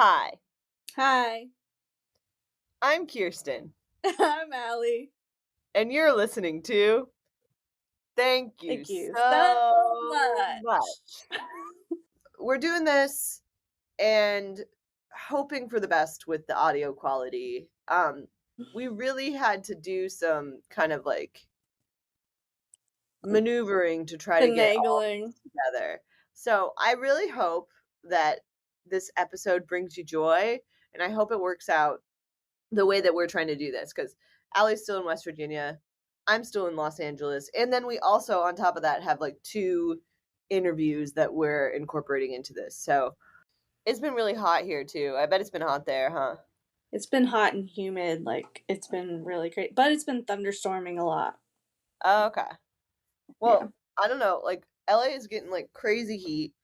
Hi, Hi, I'm Kirsten, I'm Allie. and you're listening to Thank You Thank you so So Much. much. We're doing this and hoping for the best with the audio quality. We really had to do some kind of like maneuvering to try to get all Finagling. this together. So I really hope that this episode brings you joy, and I hope it works out the way that we're trying to do this, because Allie's still in West Virginia, I'm still in Los Angeles, and then we also, on top of that, have like 2 interviews that we're incorporating into this. So it's been really hot here too. I bet it's been hot there, huh? It's been hot and humid, it's been really great, but it's been thunderstorming a lot. Oh, okay. Yeah. Well, I don't know. Like LA is getting like crazy heat.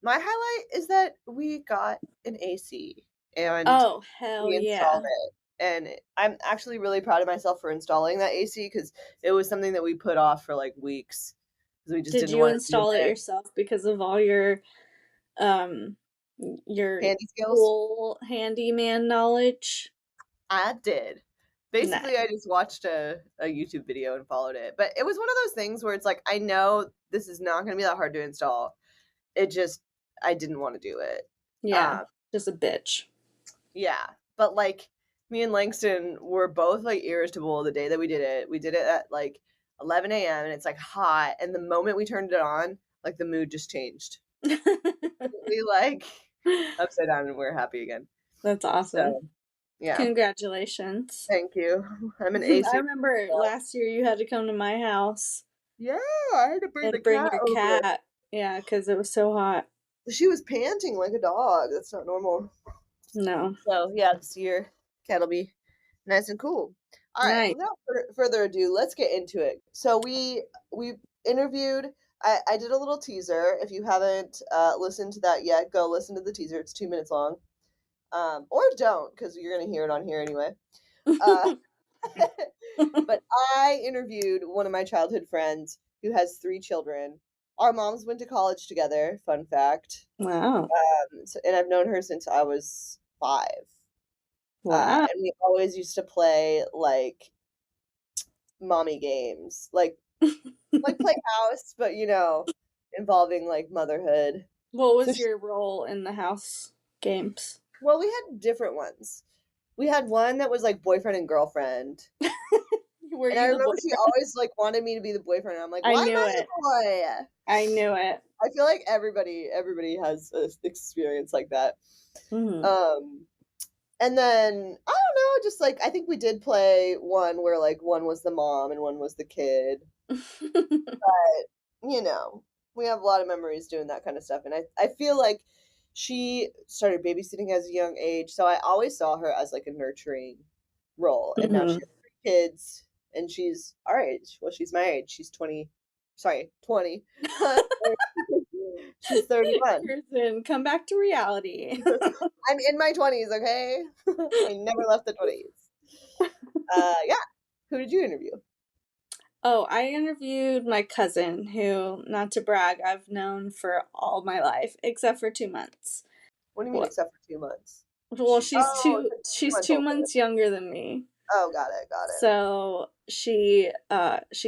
My highlight is that we got an AC and Oh, hell we installed yeah. it. And I'm actually really proud of myself for installing that AC, because it was something that we put off for like weeks because we just Did didn't you want to do install it it. yourself because of all your Handy skills? cool handyman knowledge? I did. Nice. Basically, I just watched a YouTube video and followed it. But it was one of those things where it's like, I know this is not going to be that hard to install. It just, I didn't want to do it. Yeah, just a bitch. Yeah. But like, me and Langston were both like irritable the day that we did it. We did it at like 11 a.m. and it's like hot. And the moment we turned it on, like the mood just changed. We like upside down and we're happy again. That's awesome. So, yeah. Congratulations. Thank you. I'm an I AC. remember last year you had to come to my house Yeah, I had to bring the and bring cat your over. cat. Yeah, because it was so hot. She was panting like a dog. That's not normal. No. So, yeah, this year, cat'll be nice and cool. All right, Nice. without further ado, let's get into it. So we interviewed. I did a little teaser. If you haven't listened to that yet, go listen to the teaser. It's 2 minutes long, or don't, because you're gonna hear it on here anyway. Uh, but I interviewed one of my childhood friends who has 3 children. Our moms went to college together. Fun fact. Wow. And I've known her since I was 5. Wow. And we always used to play like mommy games, like Playhouse, but involving like motherhood. What So was your role in the house games? well, we had different ones. We had one that was like boyfriend and girlfriend. Were And I you the remember she boyfriend? always like wanted me to be the boyfriend. And I'm like, I why am knew I it. the boy? I knew it. I feel like everybody has an experience like that. Mm-hmm. And then I don't know, just like I think we did play one where like one was the mom and one was the kid. You know, we have a lot of memories doing that kind of stuff, and I feel like she started babysitting as a young age, so I always saw her as like a nurturing role. And now she Mm-hmm. has 3 kids, and she's our age. Well, she's my age. She's 20. Sorry, 20. She's 31. Kirsten, come back to reality. I'm in my 20s, okay? I never left the 20s. Yeah. Who did you interview? Oh, I interviewed my cousin, who, not to brag, I've known for all my life, except for 2 months. What do you mean, What? except for 2 months? Well, she's Oh, two. it's 2 She's months two older. months younger than me. Oh, got it. So she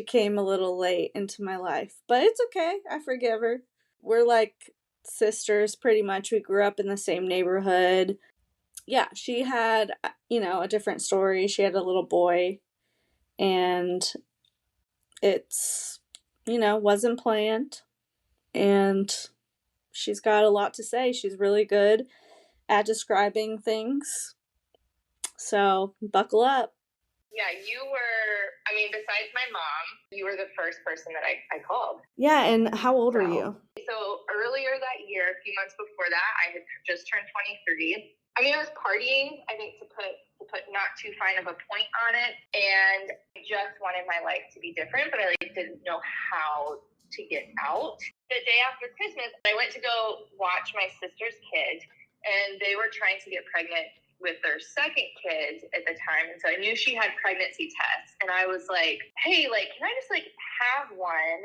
came a little late into my life, but it's okay. I forgive her. We're like sisters pretty much. We grew up in the same neighborhood. Yeah, she had, a different story. She had a little boy, and it's, wasn't planned. And she's got a lot to say. She's really good at describing things. So buckle up. Yeah, besides my mom, you were the first person that I called. Yeah, and how old are you? So earlier that year, a few months before that, I had just turned 23. I was partying, I think to put not too fine of a point on it, and I just wanted my life to be different, but I didn't know how to get out. The day after Christmas, I went to go watch my sister's kid, and they were trying to get pregnant with their second kid at the time, and so I knew she had pregnancy tests, and I was like, hey, like, can I just like have one?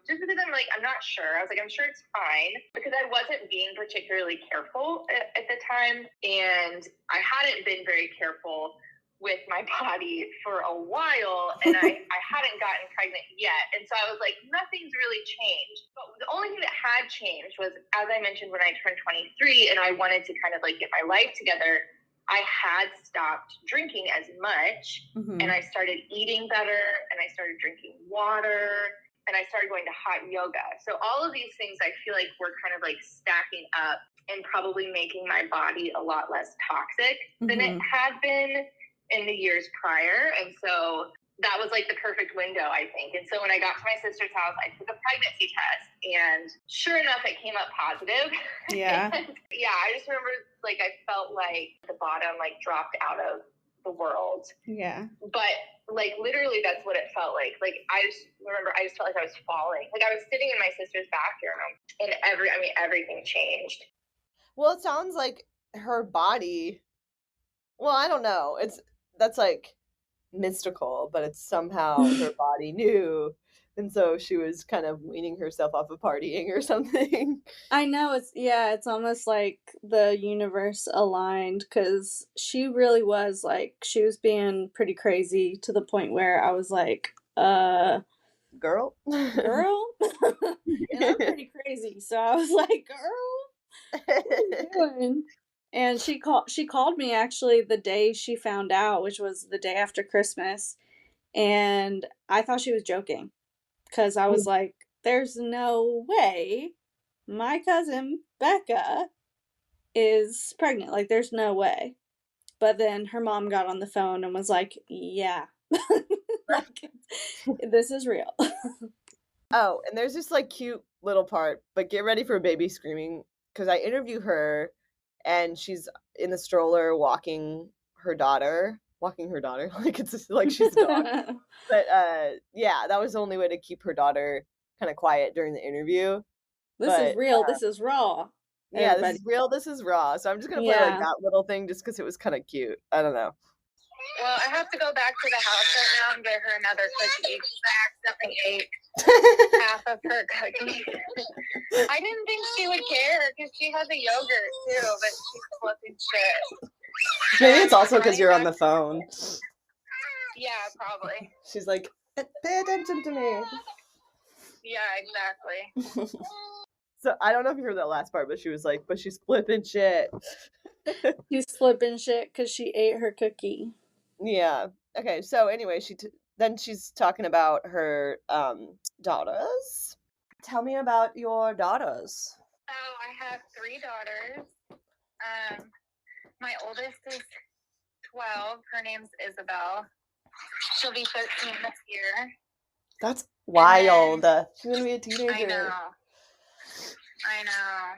Just because I'm not sure. I was like, I'm sure it's fine, because I wasn't being particularly careful at the time, and I hadn't been very careful with my body for a while, and I hadn't gotten pregnant yet. And so I was like, nothing's really changed. But the only thing that had changed was, as I mentioned, when I turned 23 and I wanted to kind of like get my life together, I had stopped drinking as much, and I started eating better, and I started drinking water, and I started going to hot yoga. So all of these things I feel like were kind of like stacking up and probably making my body a lot less toxic than it had been in the years prior. And so that was like the perfect window, I think. And so when I got to my sister's house, I took a pregnancy test, and sure enough, it came up positive. Yeah. Yeah, I just remember like I felt like the bottom like dropped out of the world. Yeah. But like literally that's what it felt like. Like I just felt like I was falling. Like I was sitting in my sister's bathroom, and everything changed. Well, it sounds like her body, well, I don't know. That's like mystical, but it's somehow her body knew. And so she was kind of weaning herself off of partying or something. I know, it's almost like the universe aligned, because she really was like, she was being pretty crazy to the point where I was like, Girl? girl? And I'm pretty crazy, so I was like, girl, what are you doing? And she called me actually the day she found out, which was the day after Christmas, and I thought she was joking, because I was like, there's no way my cousin Becca is pregnant. Like, there's no way. But then her mom got on the phone and was like, yeah, like, this is real. Oh, and there's this like cute little part, but get ready for baby screaming, because I interview her and she's in the stroller walking her daughter like it's just, like she's a dog. But yeah, that was the only way to keep her daughter kind of quiet during the interview. This is But real. This is raw. yeah, this Everybody. is real, this is raw. So I'm just gonna play like that little thing just because it was kind of cute. I don't know. Well, I have to go back to the house right now and get her another cookie. I accidentally ate half of her cookie. I didn't think she would care because she has a yogurt too, but she's flipping shit. Maybe it's also because you're on the phone. Yeah, probably. She's like, pay attention to me. Yeah, exactly. So I don't know if you heard that last part, but she was like, but she's flipping shit. She's flipping shit because she ate her cookie. Yeah. Okay. So anyway, then she's talking about her daughters. Tell me about your daughters. So I have 3 daughters. My oldest is 12. Her name's Isabel. She'll be 13 this year. That's wild. She's gonna be a teenager. I know.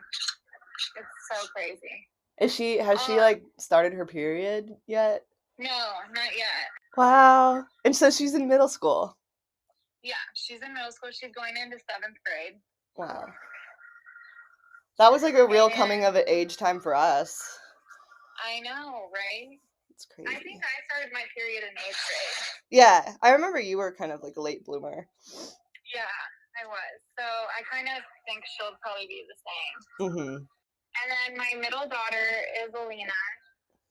It's so crazy. Has she like started her period yet? No, not yet. Wow. And so she's in middle school. Yeah, she's in middle school. She's going into 7th grade. Wow. That was like a real coming of age time for us. I know, right? It's crazy. I think I started my period in 8th grade. Yeah, I remember you were kind of like a late bloomer. Yeah, I was. So I kind of think she'll probably be the same. Mm-hmm. And then my middle daughter is Alina,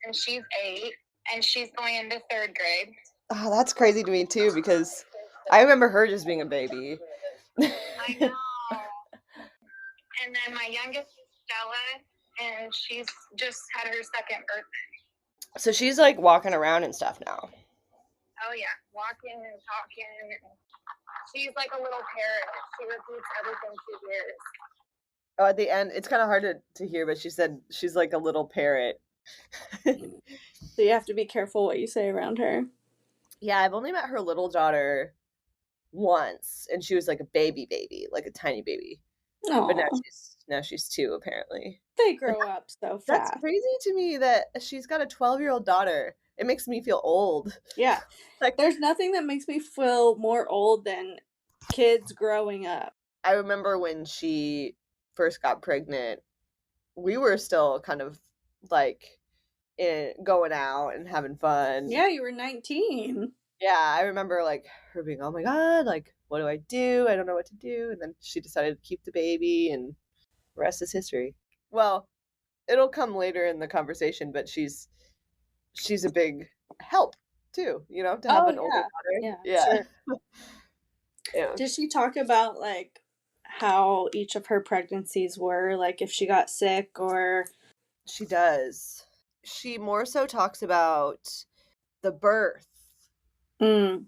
and she's 8, and she's going into 3rd grade. Oh, that's crazy to me too, because I remember her just being a baby. I know. And then my youngest is Stella, and she's just had her 2nd birthday. So she's like walking around and stuff now. Oh yeah, walking and talking. She's like a little parrot. She repeats everything she hears. Oh, at the end, it's kind of hard to hear, but she said she's like a little parrot. So you have to be careful what you say around her. Yeah, I've only met her little daughter once, and she was like a baby, like a tiny baby. Aww. But now she's 2 apparently. They grow up so fast. That's crazy to me that she's got a 12-year-old daughter. It makes me feel old. Yeah. Like, there's nothing that makes me feel more old than kids growing up. I remember when she first got pregnant, we were still kind of like going out and having fun. Yeah, you were 19. Yeah, I remember like her being, "Oh my God, like what do I do? I don't know what to do." And then she decided to keep the baby, and the rest is history. Well, it'll come later in the conversation, but she's a big help too, to have Oh, an older yeah. daughter. Yeah, Yeah. sure. Yeah. Did she talk about, like, how each of her pregnancies were? Like, if she got sick or... She does. She more so talks about the birth, Mm.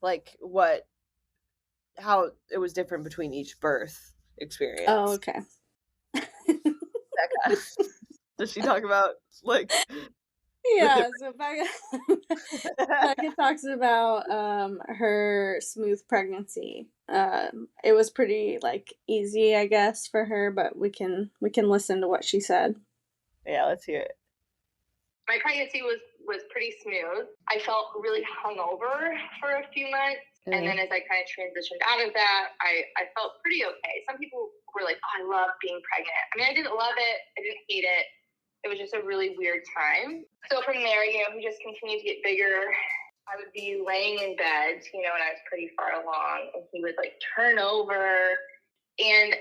like how it was different between each birth Oh, experience. okay. Becca. Does she talk about like the Yeah, different so Becca talks about her smooth pregnancy. It was pretty like easy, I guess, for her, but we can listen to what she said. Yeah, let's hear it. My pregnancy was pretty smooth. I felt really hungover for a few months. And then as I kind of transitioned out of that, I felt pretty okay. Some people were like, "Oh, I love being pregnant." I mean, I didn't love it. I didn't hate it. It was just a really weird time. So from there, we just continued to get bigger. I would be laying in bed, when I was pretty far along, and he would like turn over. And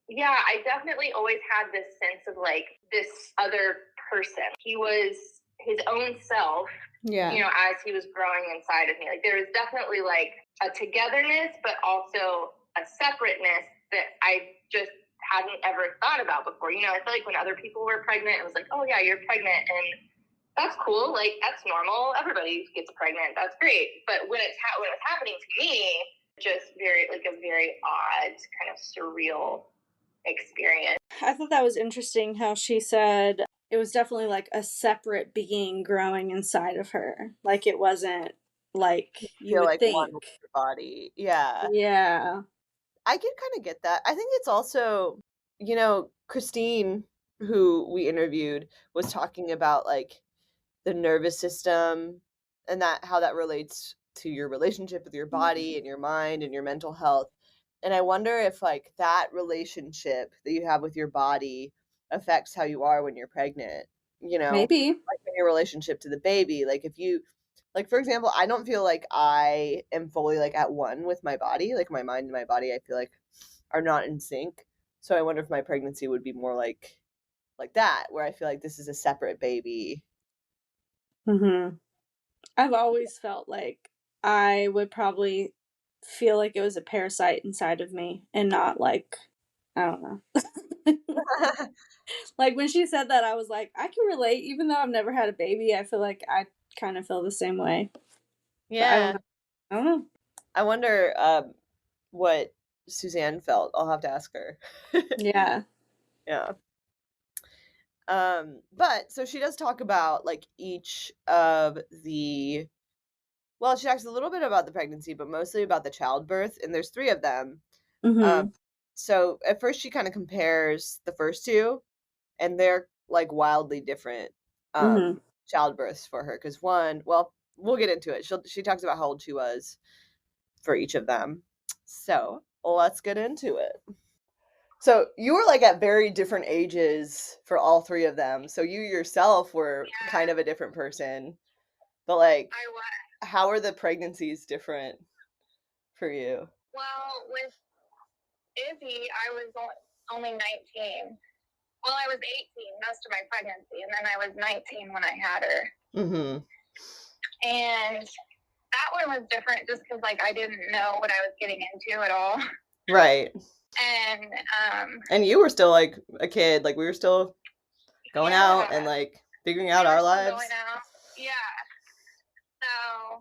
yeah, I definitely always had this sense of like this other person. He was his own self, Yeah. as he was growing inside of me. Like there was definitely like a togetherness, but also a separateness that I just hadn't ever thought about before. I feel like when other people were pregnant, it was like, "Oh yeah, you're pregnant," and that's cool. Like that's normal. Everybody gets pregnant. That's great. But when it's happening to me, just a very odd, kind of surreal experience. I thought that was interesting how she said it was definitely like a separate being growing inside of her. Like it wasn't like you Feel would like one think. with your body. Yeah. Yeah. I can kind of get that. I think it's also, Christine, who we interviewed, was talking about like the nervous system and that how that relates to your relationship with your body and your mind and your mental health. And I wonder if like that relationship that you have with your body affects how you are when you're pregnant, Maybe. like in your relationship to the baby. Like if you like for example, I don't feel like I am fully like at one with my body, like my mind and my body I feel like are not in sync. So I wonder if my pregnancy would be more like that, where I feel like this is a separate baby. Mm-hmm. I've always felt like I would probably feel like it was a parasite inside of me and not like, I don't know. Like when she said that, I was like, I can relate. Even though I've never had a baby, I feel like I kind of feel the same way. But I don't Yeah. know. I don't know. I wonder what Suzanne felt. I'll have to ask her. Yeah. Yeah. But so she does talk about like each of the well, she talks a little bit about the pregnancy, but mostly about the childbirth, and there's three of them. Mm-hmm. So at first she kind of compares the first two, and they're like wildly different Mm-hmm. childbirths for her. Because one, well, we'll get into it. She talks about how old she was for each of them. So let's get into it. So you were like at very different ages for all three of them. So you yourself were kind of a different person. But like, I was. how are the pregnancies different for you? Well, with Izzy, I was only 19. Well, I was 18 most of my pregnancy, and then I was 19 when I had her. Mm-hmm. And that one was different just because, like, I didn't know what I was getting into at all. Right. And you were still like a kid. Like we were still going out and like figuring out our lives. Going out. Yeah. So,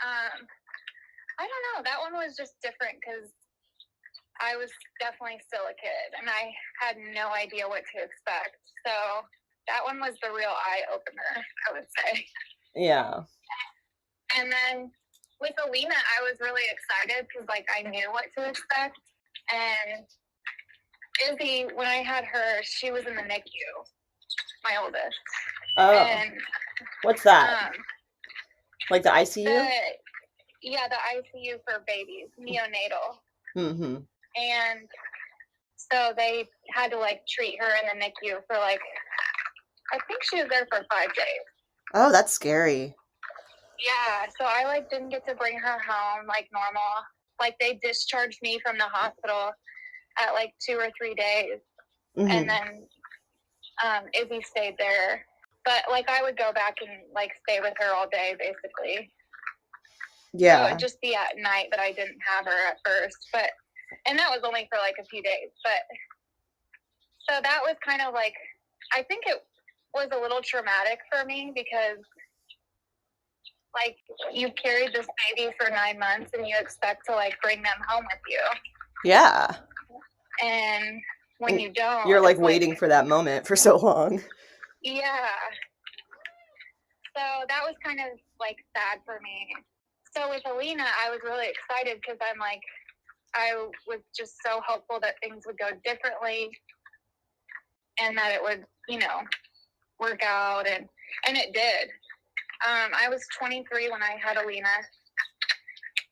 I don't know. That one was just different because I was definitely still a kid and I had no idea what to expect. So that one was the real eye opener, I would say. Yeah. And then with Alina, I was really excited because like I knew what to expect. And Izzy, when I had her, she was in the NICU, my oldest. Oh. And what's that? Like the ICU? Yeah, the ICU for babies, neonatal. Mm-hmm. And so they had to like treat her in the NICU for like I think she was there for 5 days. Oh, that's scary. Yeah, so I like didn't get to bring her home like normal. Like they discharged me from the hospital at like 2 or 3 days, and then Izzy stayed there. But like I would go back and like stay with her all day, basically. Yeah. So it would just be at night that I didn't have her at first, and that was only for like a few days. But so that was kind of like, I think it was a little traumatic for me because like you carried this baby for 9 months and you expect to like bring them home with you. Yeah. And when you don't, you're like waiting for that moment for so long. Yeah. So that was kind of like sad for me. So with Alina, I was really excited because I'm like, I was just so hopeful that things would go differently and that it would, work out. And it did. I was 23 when I had Alina,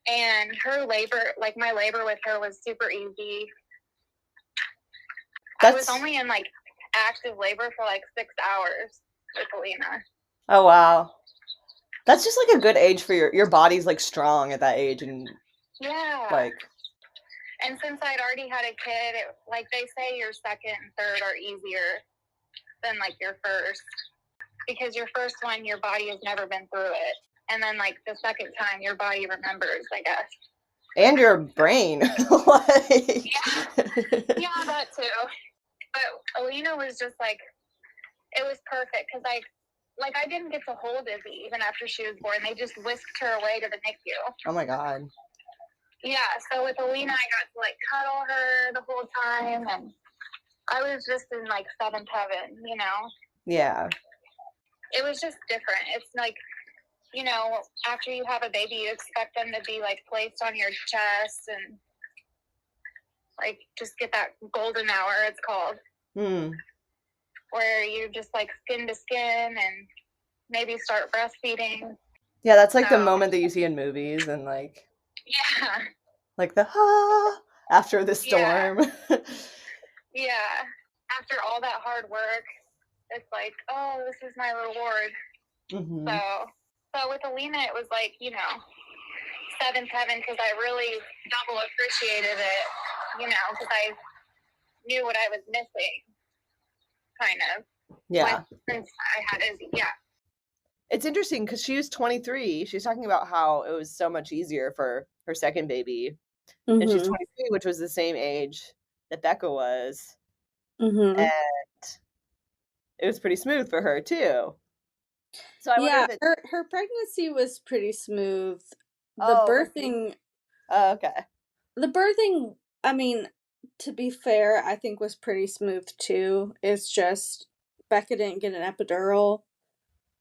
and her labor, like my labor with her was super easy. I was only in like active labor for like 6 hours with Alina. Oh, wow. That's just like a good age for your body's like strong at that age. And yeah. Like. And since I'd already had a kid, like they say your second and third are easier than like your first. Because your first one, your body has never been through it. And then like the second time, your body remembers, I guess. And your brain. Like. Yeah, that too. But Alina was just like, it was perfect because I didn't get to hold Izzy even after she was born. They just whisked her away to the NICU. Oh my God. Yeah, so with Alina, I got to like cuddle her the whole time, and I was just in like seventh heaven, Yeah. It was just different. It's like, after you have a baby, you expect them to be like placed on your chest and like just get that golden hour, it's called. Where you're just like skin to skin and maybe start breastfeeding. Yeah, that's like the moment that you see in movies and like. Yeah. Like the after the storm. Yeah. After all that hard work, it's like, oh, this is my reward. Mm-hmm. So with Alina, it was like, seventh heaven because I really double appreciated it, because I knew what I was missing, kind of. Yeah. Since I had Izzy, yeah. It's interesting because she was 23. She's talking about how it was so much easier for her second baby. And she's 23, which was the same age that Becca was. And it was pretty smooth for her, too. So I wonder if her pregnancy was pretty smooth. birthing... Oh, okay. The birthing, I mean, to be fair, I think was pretty smooth, too. It's just Becca didn't get an epidural.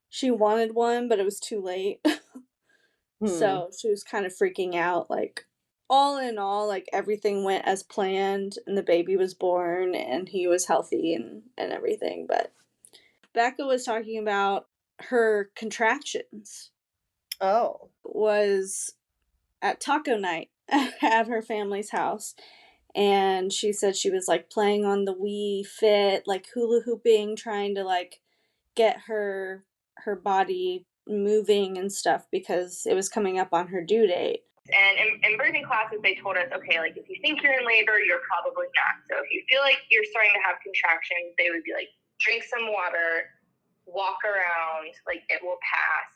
She wanted one, but it was too late. So she was kind of freaking out, like, all in all, like everything went as planned and the baby was born and he was healthy and everything. But Becca was talking about her contractions. Oh. Was at taco night at her family's house. And she said she was like playing on the Wii Fit, like hula hooping, trying to like get her body moving and stuff because it was coming up on her due date. And in birthing classes, they told us, okay, like if you think you're in labor, you're probably not. So if you feel like you're starting to have contractions, they would be like, drink some water, walk around, like it will pass.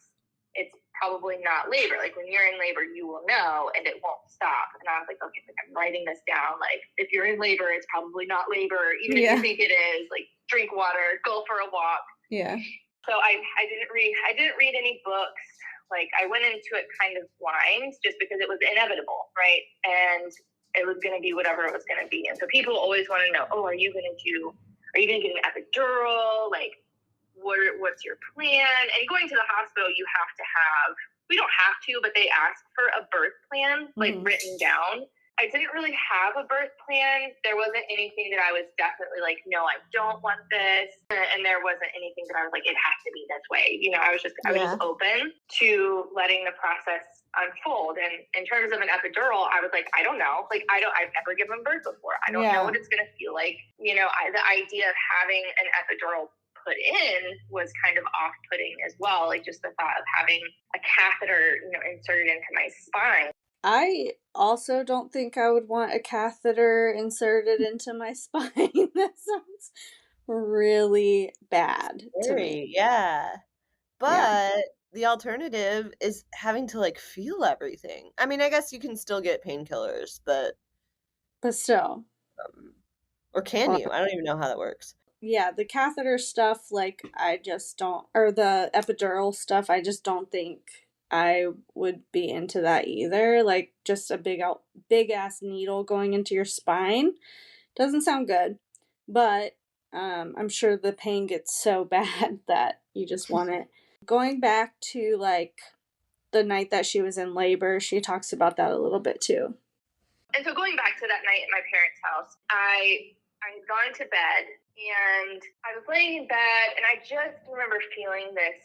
It's probably not labor. Like when you're in labor, you will know and it won't stop. And I was like, okay, like I'm writing this down. Like if you're in labor, it's probably not labor. Even if you think it is, like drink water, go for a walk. Yeah. So I didn't read any books. Like I went into it kind of blind just because it was inevitable, right? And it was going to be whatever it was going to be. And so people always want to know, oh, are you going to get an epidural? Like, what's your plan? And going to the hospital, you have to have, we don't have to, but they ask for a birth plan, like written down. I didn't really have a birth plan. There wasn't anything that I was definitely like, no, I don't want this. And there wasn't anything that I was like, it has to be this way. I was just open to letting the process unfold. And in terms of an epidural, I was like, I don't know. Like, I've never given birth before. I don't know what it's going to feel like. The idea of having an epidural put in was kind of off-putting as well. Like just the thought of having a catheter, inserted into my spine. I also don't think I would want a catheter inserted into my spine. That sounds really bad to me. Yeah. Yeah. But the alternative is having to like feel everything. I mean, I guess you can still get painkillers, but still. Or can you? I don't even know how that works. Yeah, the catheter stuff, like, I just don't, or the epidural stuff, I just don't think I would be into that either. Like, just a big ass needle going into your spine doesn't sound good, but I'm sure the pain gets so bad that you just want it. Going back to like the night that she was in labor, she talks about that a little bit too. And so going back to that night at my parents' house, I had gone to bed and I was laying in bed and I just remember feeling this.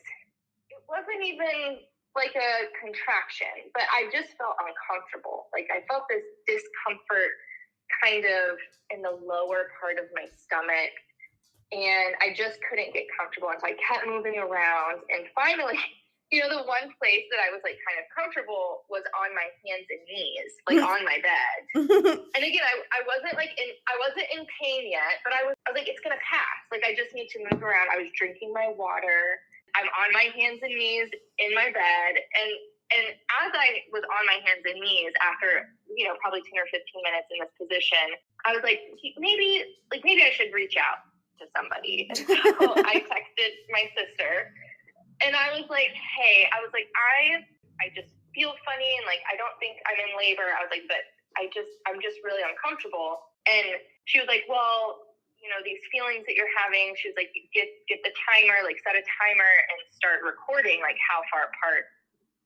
It wasn't even like a contraction, but I just felt uncomfortable. Like I felt this discomfort kind of in the lower part of my stomach. And I just couldn't get comfortable. And so I kept moving around. And finally, the one place that I was like kind of comfortable was on my hands and knees, like on my bed. And again, I wasn't in pain yet, but I was like, it's gonna pass. Like I just need to move around. I was drinking my water. I'm on my hands and knees in my bed. And as I was on my hands and knees after, probably 10 or 15 minutes in this position, I was like, maybe I should reach out to somebody. And so I texted my sister. And I was like, hey, I just feel funny and like I don't think I'm in labor. I was like, but I'm just really uncomfortable. And she was like, well, these feelings that you're having, she was like, get the timer, like set a timer and start recording like how far apart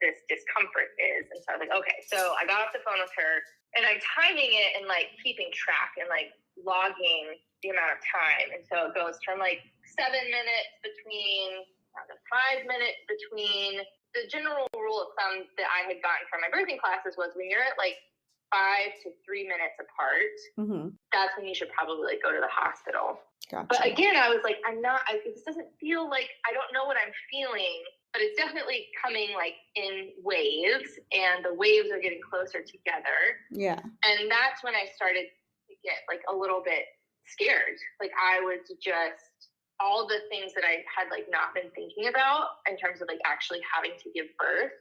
this discomfort is. And so I was like, okay. So I got off the phone with her and I'm timing it and like keeping track and like logging the amount of time. And so it goes from like 7 minutes between 5 minutes between. The general rule of thumb that I had gotten from my birthing classes was when you're at like 5 to 3 minutes apart, that's when you should probably like go to the hospital. Gotcha. But again, I was like, this doesn't feel like, I don't know what I'm feeling, but it's definitely coming like in waves and the waves are getting closer together. Yeah. And that's when I started to get like a little bit scared. Like I was just, all the things that I had like not been thinking about in terms of like actually having to give birth,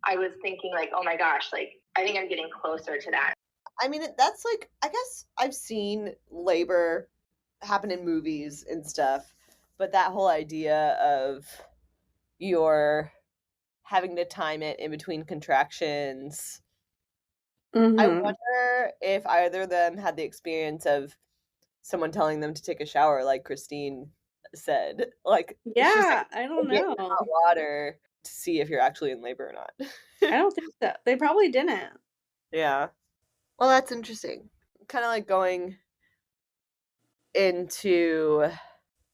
I was thinking like, oh my gosh, like I think I'm getting closer to that. I mean, that's like, I guess I've seen labor happen in movies and stuff, but that whole idea of you're having to time it in between contractions, I wonder if either of them had the experience of someone telling them to take a shower like Christine said. Like, yeah, I don't know. Hot water to see if you're actually in labor or not. I don't think so. They probably didn't. Yeah. Well, that's interesting. Kind of like going into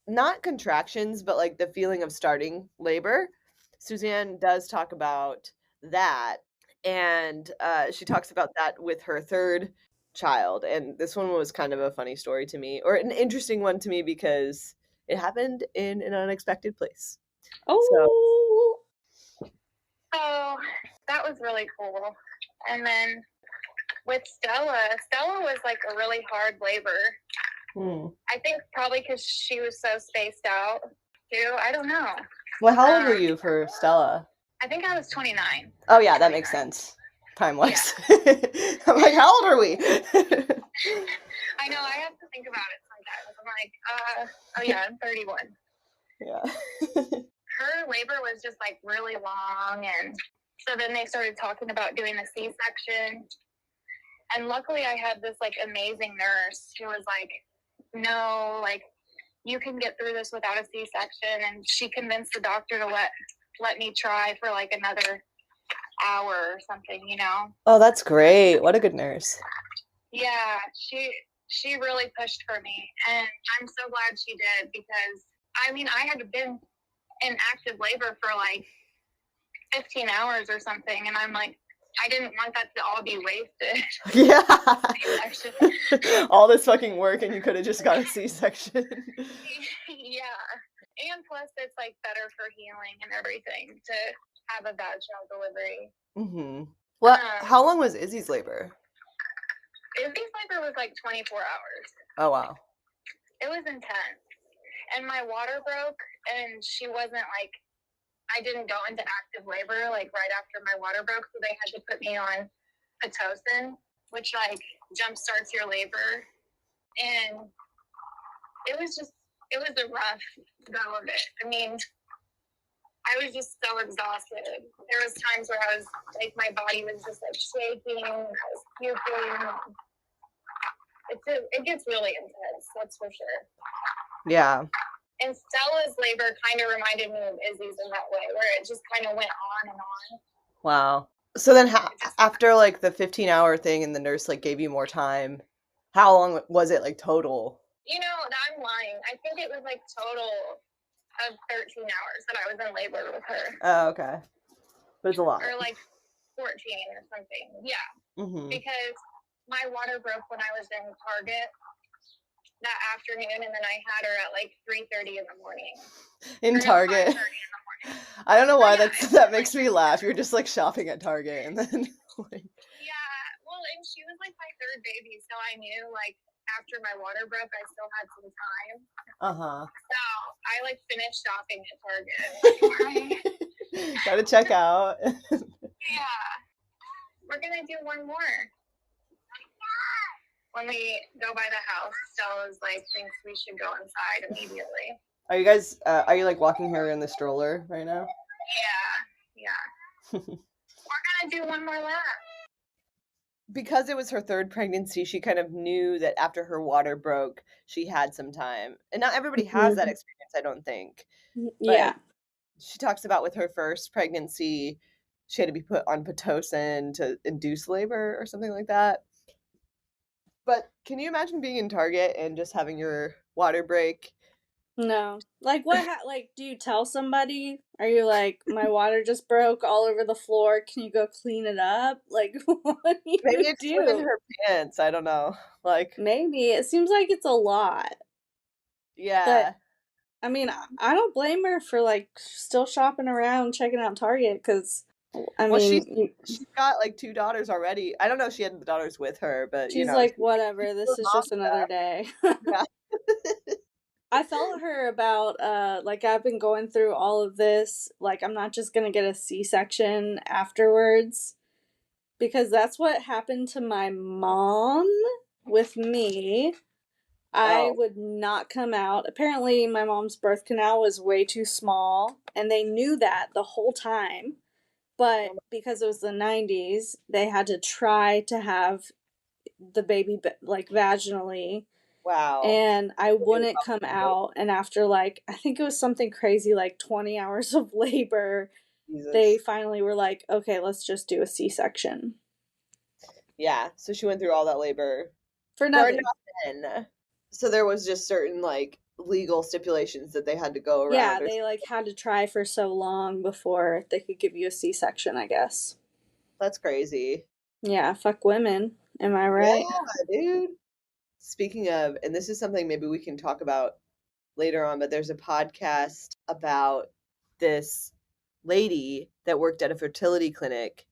not contractions, but like the feeling of starting labor. Suzanne does talk about that. And she talks about that with her third child. And this one was kind of a funny story to me, or an interesting one to me because it happened in an unexpected place. Oh, that was really cool. And then with Stella was like a really hard labor. I think probably because she was so spaced out too. I don't know. Well, how old were you for Stella? I think I was 29. Oh yeah, that makes sense. Time-wise. Yeah. I'm like, how old are we? I know, I have to think about it sometimes. I'm like, oh yeah, I'm 31. Yeah. Her labor was just like really long, and so then they started talking about doing a C-section. And luckily I had this like amazing nurse who was like, no, like you can get through this without a C-section. And she convinced the doctor to let me try for like another hour or something, Oh, that's great. What a good nurse. Yeah, she really pushed for me, and I'm so glad she did, because I mean I had been in active labor for like 15 hours or something, and I'm like, I didn't want that to all be wasted. Yeah. All this fucking work and you could have just got a C-section. Yeah. And plus, it's like better for healing and everything to have a vaginal delivery. Mm-hmm. Well, how long was Izzy's labor? Izzy's labor was like 24 hours. Oh, wow. It was intense. And my water broke, and she wasn't like, I didn't go into active labor like right after my water broke, so they had to put me on Pitocin, which like jumpstarts your labor. And it was a rough go of it. I mean, I was just so exhausted. There was times where I was like, my body was just like shaking, I was puking. It gets really intense, that's for sure. Yeah. And Stella's labor kind of reminded me of Izzy's in that way, where it just kind of went on and on. Wow. So then after like the 15-hour thing and the nurse like gave you more time, how long was it like total? You know, I'm lying. I think it was like total of 13 hours that I was in labor with her. Oh, okay. But it's a lot. Or like 14 or something. Yeah. Mm-hmm. Because my water broke when I was in Target that afternoon, and then I had her at like 3:30 in the morning. In Target. 5:30 in the morning. I don't know why that makes me laugh. You're just like shopping at Target and then like... Yeah. Well, and she was like my third baby, so I knew like after my water broke, I still had some time. Uh-huh. So I like finished shopping at Target. Gotta check out. Yeah. We're gonna do one more. When we go by the house, Stella's like thinks we should go inside immediately. Are you guys are you like walking her in the stroller right now? Yeah. We're gonna do one more lap. Because it was her third pregnancy, she kind of knew that after her water broke, she had some time. And not everybody has that experience, I don't think. Yeah. But she talks about with her first pregnancy, she had to be put on Pitocin to induce labor or something like that. But can you imagine being in Target and just having your water break? No. Like, what, like, do you tell somebody? Are you like, my water just broke all over the floor, can you go clean it up? Like, what do you Maybe it's do? within her pants, I don't know. Like, maybe. It seems like it's a lot. yeah. But, I mean, I don't blame her for, like, still shopping around, checking out Target, because, I mean... She's got, like, 2 daughters already. I don't know if she had the daughters with her, but, she's like, whatever, this is just another day. Yeah. I felt her about, like, I've been going through all of this, like, I'm not just gonna get a C-section afterwards, because that's what happened to my mom with me. I would not come out. Apparently, my mom's birth canal was way too small, and they knew that the whole time, but because it was the 90s, they had to try to have the baby, like, vaginally. Wow. And I wouldn't come out, and after like I think it was something crazy like 20 hours of labor, Jesus. They finally were like, okay, let's just do a C-section. Yeah, so she went through all that labor for nothing. So there was just certain like legal stipulations that they had to go around. Yeah, they like had to try for so long before they could give you a C-section, I guess. That's crazy. Yeah, fuck women. Am I right? Yeah, dude. Speaking of, and this is something maybe we can talk about later on, but there's a podcast about this lady that worked at a fertility clinic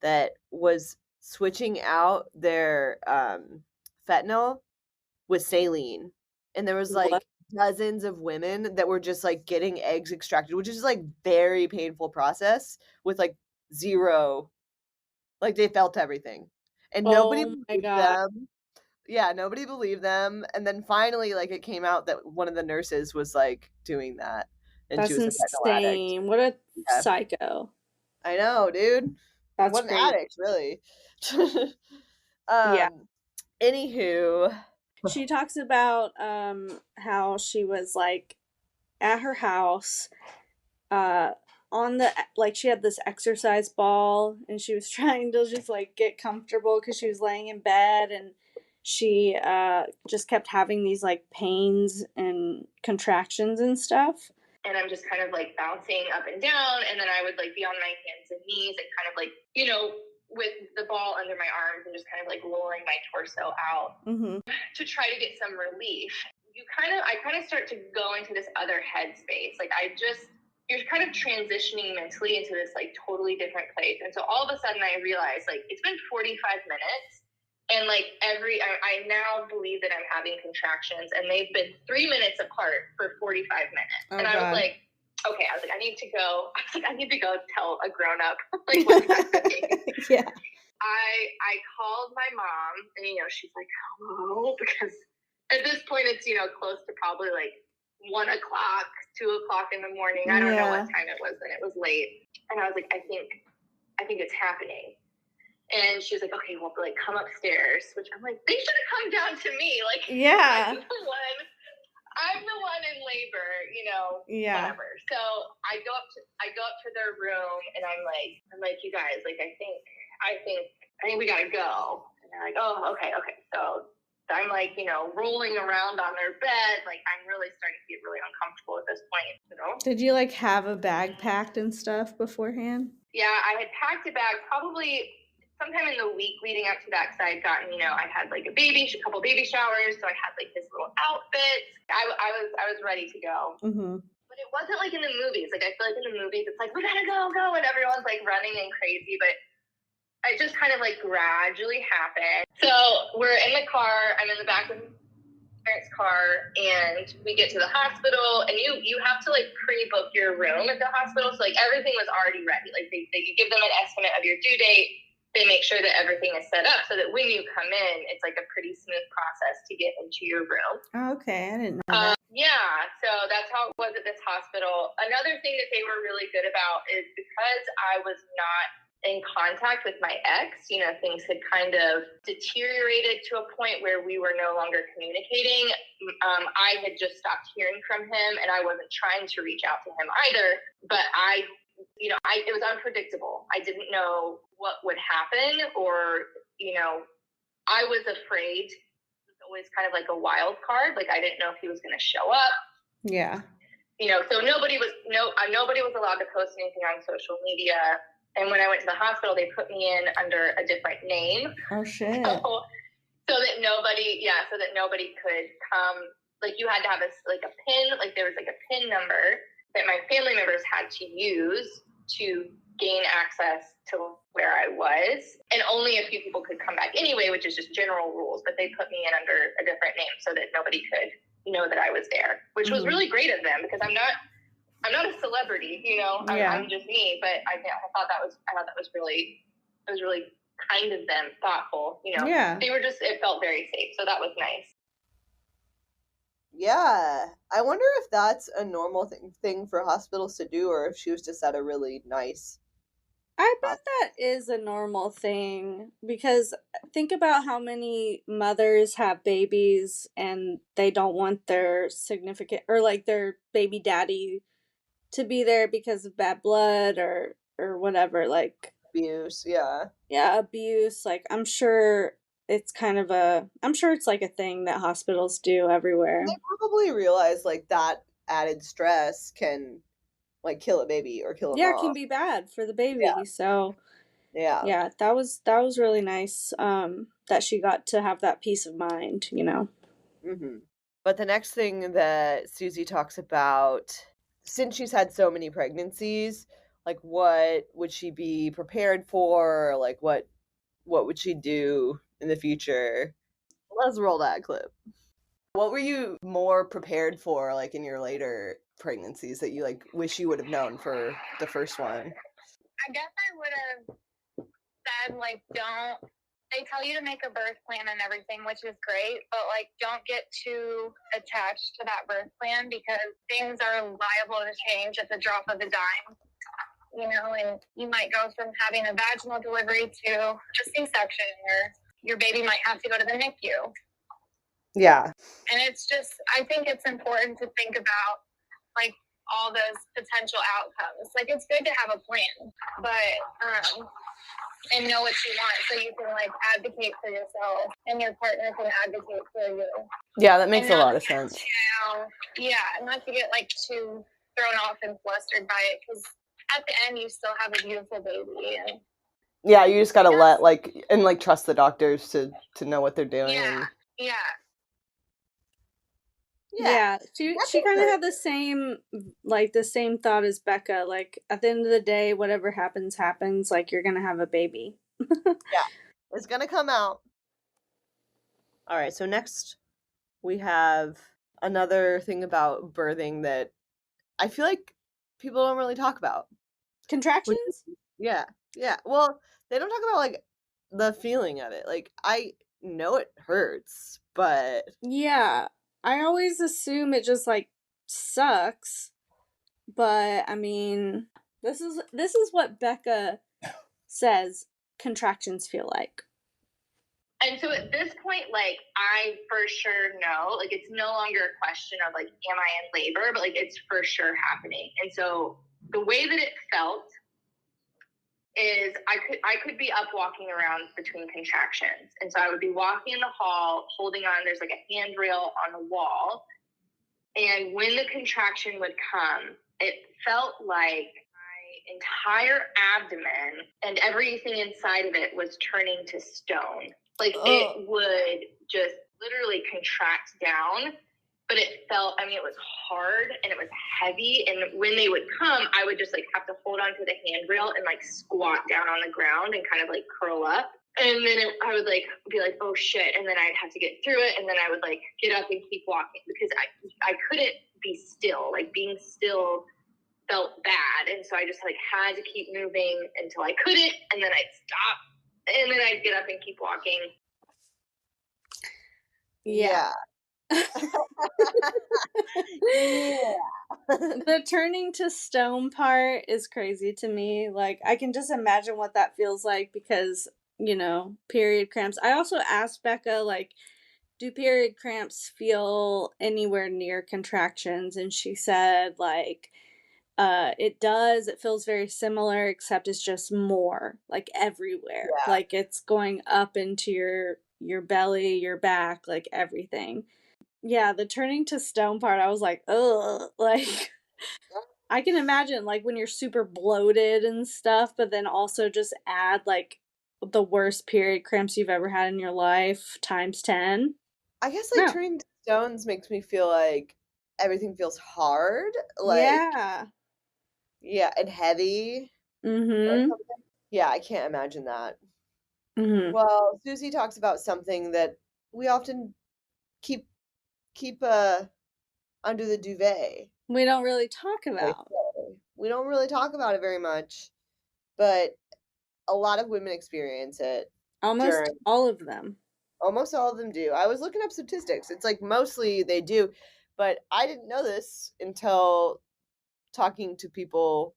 that was switching out their fentanyl with saline. And there was like dozens of women that were just like getting eggs extracted, which is like very painful process with like zero, like they felt everything. And nobody believed them. Yeah, nobody believed them. And then finally, like, it came out that one of the nurses was, like, doing that. And That's she was insane. What a psycho. I know, dude. That's what an crazy. addict, really. Yeah. Anywho. She talks about how she was, like, at her house, on the, like, she had this exercise ball, and she was trying to just, like, get comfortable because she was laying in bed, and she just kept having these like pains and contractions and stuff. And I'm just kind of like bouncing up and down, and then I would like be on my hands and knees and kind of like, you know, with the ball under my arms and just kind of like lowering my torso out to try to get some relief. I kind of start to go into this other headspace. Like you're kind of transitioning mentally into this like totally different place. And so all of a sudden I realized like it's been 45 minutes and like I now believe that I'm having contractions and they've been 3 minutes apart for 45 minutes. Oh, and I God. was like, okay, I was like, I need to go tell a grown up like what's happening. Yeah. I called my mom and, she's like, hello, because at this point it's, close to probably like 1 o'clock, 2 o'clock in the morning. I don't know what time it was then. It was late. And I was like, I think it's happening. And she was like, okay, well, like come upstairs, which I'm like, they should have come down to me. Like, yeah. I'm the one in labor, Yeah. whatever. So I go up to their room and I'm like, you guys, like, I think we gotta go. And they're like, oh, okay. So I'm like, rolling around on their bed. Like, I'm really starting to get really uncomfortable at this point, Did you like have a bag packed and stuff beforehand? Yeah, I had packed a bag probably sometime in the week leading up to that, because I had gotten, I had like a couple baby showers, so I had like this little outfit. I was ready to go. Mm-hmm. But it wasn't like in the movies. Like, I feel like in the movies, it's like, we gotta go, and everyone's like running and crazy, but it just kind of like gradually happened. So we're in the car. I'm in the back of my parents' car, and we get to the hospital. And you have to like pre-book your room at the hospital. So like everything was already ready. Like you give them an estimate of your due date. They make sure that everything is set up so that when you come in, it's like a pretty smooth process to get into your room. Oh, okay, I didn't know that. Yeah, so that's how it was at this hospital. Another thing that they were really good about is because I was not in contact with my ex, things had kind of deteriorated to a point where we were no longer communicating. I had just stopped hearing from him, and I wasn't trying to reach out to him either, but it was unpredictable. I didn't know what would happen, or, I was afraid. It was always kind of like a wild card. Like, I didn't know if he was going to show up. Yeah. So nobody was allowed to post anything on social media. And when I went to the hospital, they put me in under a different name. Oh, shit. So that nobody could come. Like, you had to have a PIN. Like, there was like a PIN number that my family members had to use to gain access to where I was. And only a few people could come back anyway, which is just general rules. But they put me in under a different name so that nobody could know that I was there, which was really great of them, because I'm not a celebrity, I'm just me, but I thought that was really kind of them, thoughtful, Yeah. It felt very safe. So that was nice. Yeah. I wonder if that's a normal thing for hospitals to do, or if she was just at a really nice. I bet that is a normal thing, because think about how many mothers have babies and they don't want their significant or like their baby daddy to be there because of bad blood or whatever, like Abuse, yeah. Yeah, abuse. Like, I'm sure it's like a thing that hospitals do everywhere. They probably realize like that added stress can like kill a baby or kill a Yeah, mom. it can be bad for the baby. Yeah. So Yeah, that was really nice, that she got to have that peace of mind, Mm-hmm. But the next thing that Susie talks about, since she's had so many pregnancies, like what would she be prepared for? Like what would she do in the future? Let's roll that clip. What were you more prepared for, like in your later pregnancies, that you like wish you would have known for the first one? I guess I would have said, like, they tell you to make a birth plan and everything, which is great, but like, don't get too attached to that birth plan, because things are liable to change at the drop of a dime. And you might go from having a vaginal delivery to a C-section, or your baby might have to go to the NICU. Yeah. And it's just, I think it's important to think about like all those potential outcomes. Like, it's good to have a plan, but and know what you want, so you can like advocate for yourself and your partner can advocate for you. Yeah, that makes a lot of sense. Not to get like too thrown off and flustered by it, because at the end you still have a beautiful baby. And yeah, you just gotta let trust the doctors to know what they're doing. Yeah. Yeah, That she makes kind of her. had the same thought as Becca. Like at the end of the day, whatever happens, happens. Like you're gonna have a baby. Yeah, it's gonna come out. All right, so next we have another thing about birthing that I feel like people don't really talk about. Contractions? Yeah, yeah. Well, they don't talk about like the feeling of it. Like I know it hurts, but Yeah, I always assume it just like sucks, but I mean, this is what Becca says contractions feel like. And so at this point, like, I for sure know, like, it's no longer a question of, like, am I in labor, but, like, it's for sure happening. And so the way that it felt is I could be up walking around between contractions. And so I would be walking in the hall, holding on, there's, like, a handrail on the wall. And when the contraction would come, it felt like my entire abdomen and everything inside of it was turning to stone. Like it would just literally contract down, but it felt, I mean, it was hard and it was heavy. And when they would come, I would just like have to hold onto the handrail and like squat down on the ground and kind of like curl up. And then I would like be like, oh shit. And then I'd have to get through it. And then I would like get up and keep walking because I couldn't be still. Like being still felt bad. And so I just like had to keep moving until I couldn't. And then I'd stop. And then I'd get up and keep walking. Yeah. Yeah. The turning to stone part is crazy to me. Like, I can just imagine what that feels like because, you know, period cramps. I also asked Becca, like, do period cramps feel anywhere near contractions? And she said, like, it does. It feels very similar, except it's just more, like, everywhere. Yeah. Like, it's going up into your belly, your back, like, everything. Yeah, the turning to stone part, I was like, ugh, like I can imagine like when you're super bloated and stuff, but then also just add like the worst period cramps you've ever had in your life times 10. I guess like No. turning to stones makes me feel like everything feels hard, like Yeah. yeah, and heavy or Mm-hmm. something. Yeah, I can't imagine that. Mm-hmm. Well, Susie talks about something that we often keep keep under the duvet. We don't really talk They about. say. We don't really talk about it very much, but a lot of women experience it Almost during all of them. almost all of them do. I was looking up statistics. It's like mostly they do, but I didn't know this until talking to people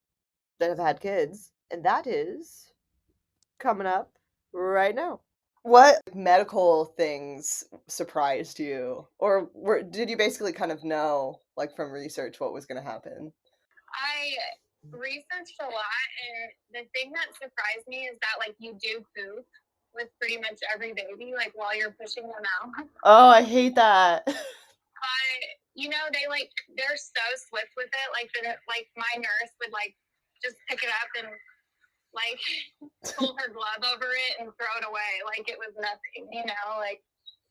that have had kids, and that is coming up right now. What medical things surprised you? Or did you basically kind of know, like from research, what was going to happen? I researched a lot, and the thing that surprised me is that like you do poop with pretty much every baby, like while you're pushing them out. Oh, I hate that. You know, they're so swift with it. Like my nurse would like just pick it up and like pull her glove over it and throw it away like it was nothing. You know, like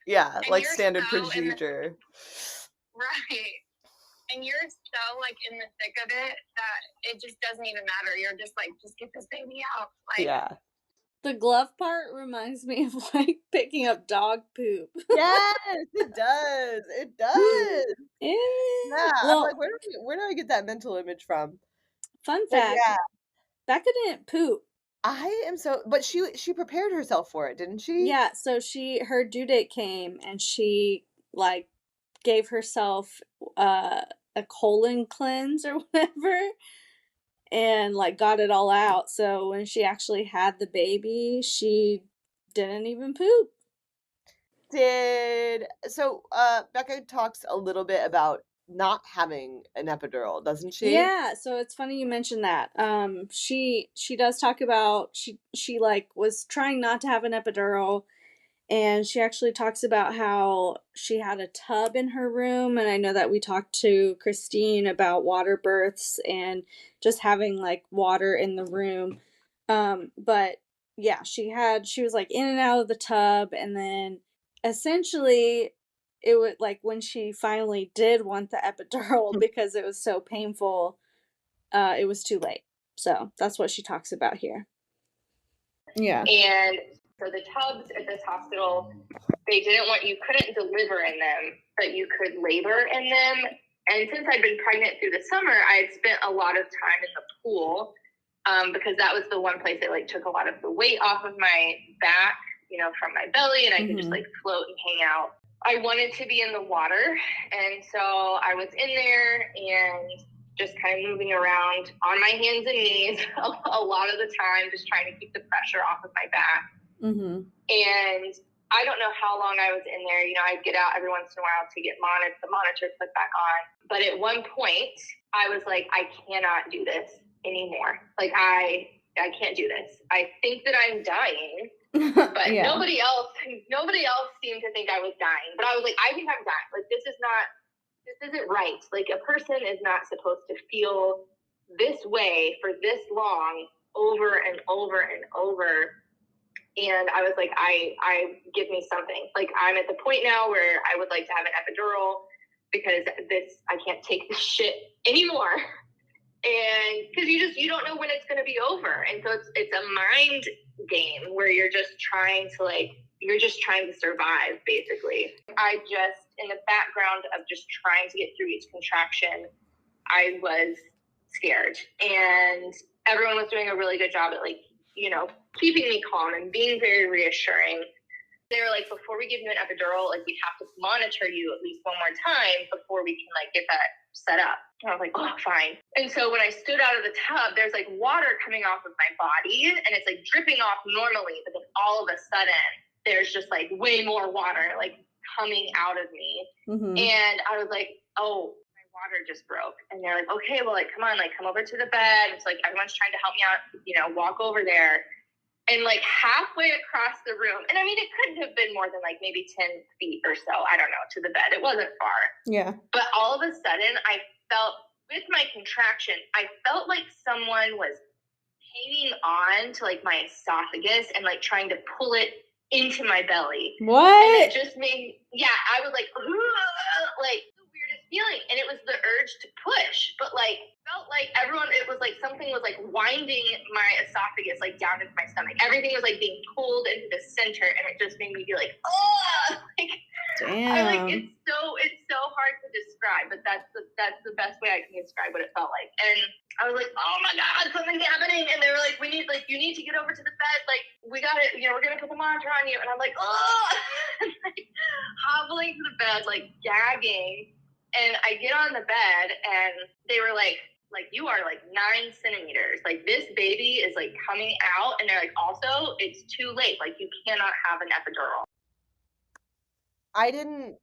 Yeah, and like you're standard so procedure. right. And you're so like in the thick of it that it just doesn't even matter. You're just like, just get this baby out. Like, Yeah. The glove part reminds me of like picking up dog poop. Yes, it does. It does. Yeah, I'm like, Well, where do I get that mental image from? fun But fact, yeah, Becca didn't poop. I am so. But she prepared herself for it, didn't she? Yeah, so her due date came and she like gave herself a colon cleanse or whatever and like got it all out. So when she actually had the baby, she didn't even poop. Did so? Becca talks a little bit about not having an epidural, doesn't she? Yeah, so it's funny you mentioned that. She does talk about she like was trying not to have an epidural, and she actually talks about how she had a tub in her room. And I know that we talked to Christine about water births and just having like water in the room. But yeah, she was like in and out of the tub, and then essentially it would, like, when she finally did want the epidural because it was so painful, it was too late. So that's what she talks about here. Yeah. And so the tubs at this hospital, they didn't want, you couldn't deliver in them, but you could labor in them. And since I'd been pregnant through the summer, I had spent a lot of time in the pool, because that was the one place that like took a lot of the weight off of my back, you know, from my belly, and I could just like float and hang out. I wanted to be in the water, and so I was in there and just kind of moving around on my hands and knees a lot of the time, just trying to keep the pressure off of my back. And I don't know how long I was in there. You know, I'd get out every once in a while to get the monitor put back on. But at one point, I was like, I cannot do this anymore. Like, I can't do this. I think that I'm dying. But nobody else seemed to think I was dying. But I was like, I think I'm dying. Like, this isn't right. Like, a person is not supposed to feel this way for this long over and over and over. And I was like, I give me something. Like, I'm at the point now where I would like to have an epidural because I can't take this shit anymore. And because you don't know when it's going to be over. And so it's a mind game where you're just trying to survive, basically. In the background of just trying to get through each contraction, I was scared. And everyone was doing a really good job at, like, you know, keeping me calm and being very reassuring. They were like, before we give you an epidural, like, we have to monitor you at least one more time before we can, like, get that set up. And I was like, oh, fine. And so when I stood out of the tub, there's like water coming off of my body, and it's like dripping off normally, but then all of a sudden there's just like way more water like coming out of me. And I was like, oh, my water just broke. And they're like, okay, well, like, come on, like, come over to the bed. It's like everyone's trying to help me out, you know, walk over there. And like halfway across the room, and I mean, it couldn't have been more than like maybe 10 feet or so, I don't know, to the bed. It wasn't far. Yeah. But all of a sudden, I felt, with my contraction, I felt like someone was hanging on to like my esophagus and like trying to pull it into my belly. What? And it just made, I was like, the weirdest feeling. And it was the urge to push, but like, felt like it was like something was like winding my esophagus like down into my stomach. Everything was like being pulled into the center, and it just made me be like, oh, like, damn. it's so hard to describe, but that's the best way I can describe what it felt like. And I was like, oh my God, something's happening. And they were like, you need to get over to the bed. Like, we got it, you know, we're going to put the monitor on you. And I'm like, oh, like, hobbling to the bed, like gagging. And I get on the bed, and they were like, you are like 9 centimeters. Like, this baby is like coming out. And they're like, also, it's too late. Like, you cannot have an epidural. I didn't